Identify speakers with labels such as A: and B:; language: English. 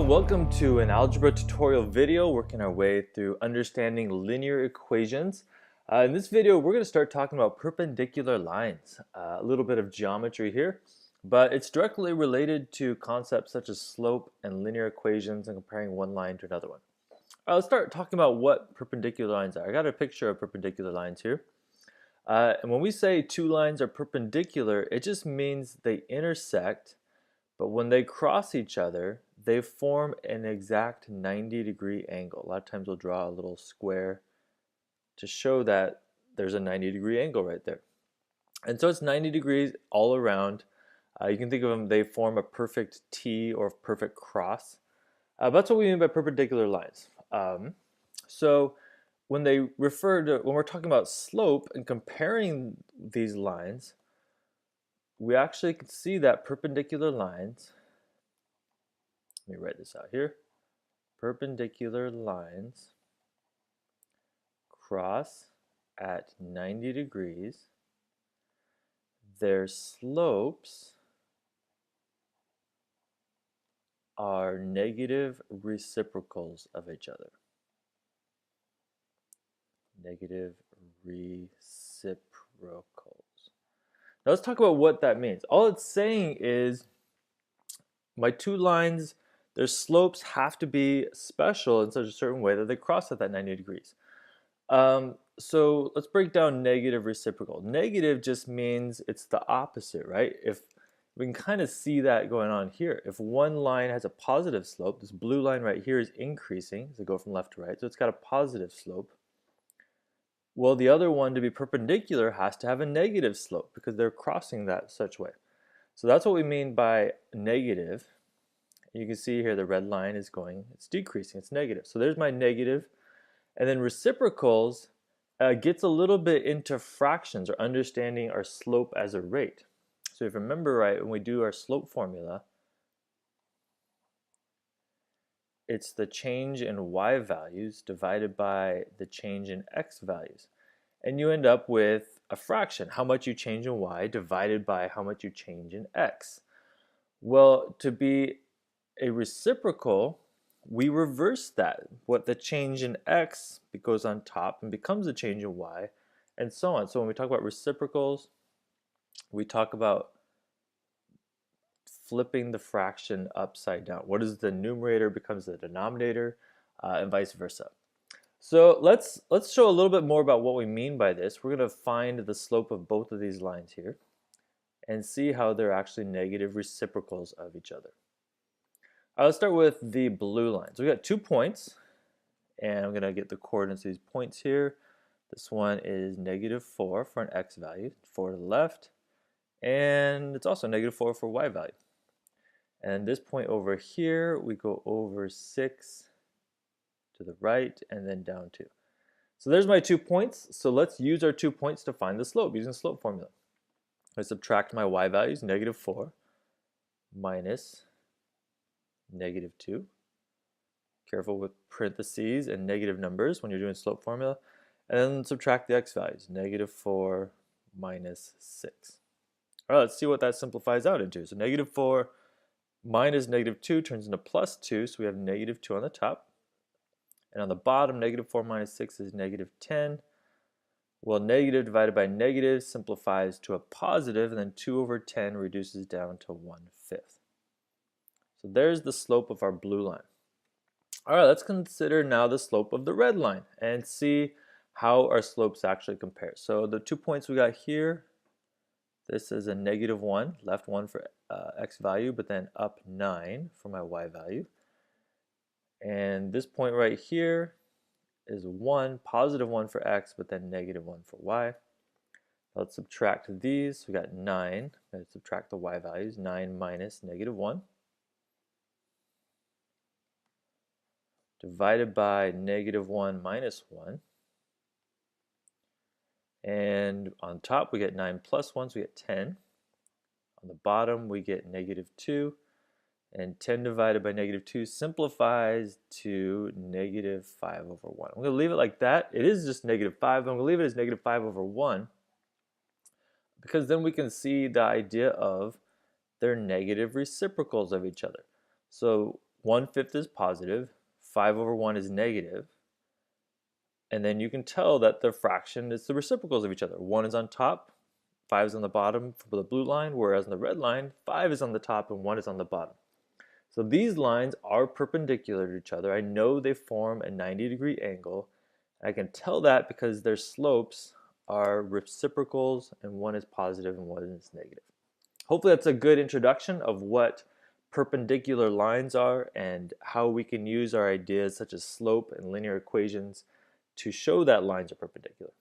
A: and welcome to an algebra tutorial video working our way through understanding linear equations. In this video, we're going to start talking about perpendicular lines. A little bit of geometry here, but it's directly related to concepts such as slope and linear equations and comparing one line to another one. Let's start talking about what perpendicular lines are. I got a picture of perpendicular lines here. And when we say two lines are perpendicular, it just means they intersect, but when they cross each other, they form an exact 90-degree angle. A lot of times we'll draw a little square to show that there's a 90-degree angle right there. And so it's 90 degrees all around. You can think of them, they form a perfect T or perfect cross. That's what we mean by perpendicular lines. So when we're talking about slope and comparing these lines, we actually can see that perpendicular lines, let me write this out here, perpendicular lines cross at 90 degrees. Their slopes are negative reciprocals of each other. Negative reciprocals. Now let's talk about what that means. All it's saying is my two lines, their slopes have to be special in such a certain way that they cross at that 90 degrees. So let's break down negative reciprocal. Negative just means it's the opposite, right? If we can kind of see that going on here. If one line has a positive slope, this blue line right here is increasing as I go from left to right, so it's got a positive slope. Well, the other one, to be perpendicular, has to have a negative slope because they're crossing that such way. So that's what we mean by negative. You can see here the red line is it's decreasing, it's negative. So there's my negative. And then reciprocals gets a little bit into fractions or understanding our slope as a rate. So if you remember right, when we do our slope formula, it's the change in y values divided by the change in x values. And you end up with a fraction, how much you change in y divided by how much you change in x. Well, to be a reciprocal, we reverse that. What the change in x goes on top and becomes a change in y, and so on. So when we talk about reciprocals, we talk about flipping the fraction upside down. What is the numerator becomes the denominator, and vice versa. So let's show a little bit more about what we mean by this. We're going to find the slope of both of these lines here and see how they're actually negative reciprocals of each other. Let's start with the blue line. So we got 2 points, and I'm going to get the coordinates of these points here. This one is -4 for an x value, 4 to the left, and it's also -4 for y value. And this point over here, we go over 6 to the right and then down 2. So there's my 2 points. So let's use our 2 points to find the slope using the slope formula. I subtract my y values, -4 minus -2. Careful with parentheses and negative numbers when you're doing slope formula. And then subtract the x values, -4 minus 6. All right, let's see what that simplifies out into. So -4 minus -2 turns into +2, so we have -2 on the top. And on the bottom, -4 minus 6 is -10. Well, negative divided by negative simplifies to a positive, and then 2 over 10 reduces down to 1/5. So there's the slope of our blue line. All right, let's consider now the slope of the red line and see how our slopes actually compare. So the 2 points we got here, this is a -1, left 1 for x value, but then up 9 for my y value. And this point right here is 1, +1 for x, but then -1 for y. Let's subtract these. We got 9. Let's subtract the y values. 9 minus -1. Divided by -1 minus 1. And on top we get 9 plus 1, so we get 10. On the bottom we get -2. And 10 divided by -2 simplifies to -5 over 1. I'm going to leave it like that. It is just -5, but I'm going to leave it as -5 over 1 because then we can see the idea of they're negative reciprocals of each other. So 1/5 is positive, 5 over 1 is negative, and then you can tell that the fraction is the reciprocals of each other. 1 is on top, 5 is on the bottom for the blue line, whereas on the red line, 5 is on the top and 1 is on the bottom. So these lines are perpendicular to each other. I know they form a 90-degree angle. I can tell that because their slopes are reciprocals, and one is positive and one is negative. Hopefully that's a good introduction of what perpendicular lines are and how we can use our ideas such as slope and linear equations to show that lines are perpendicular.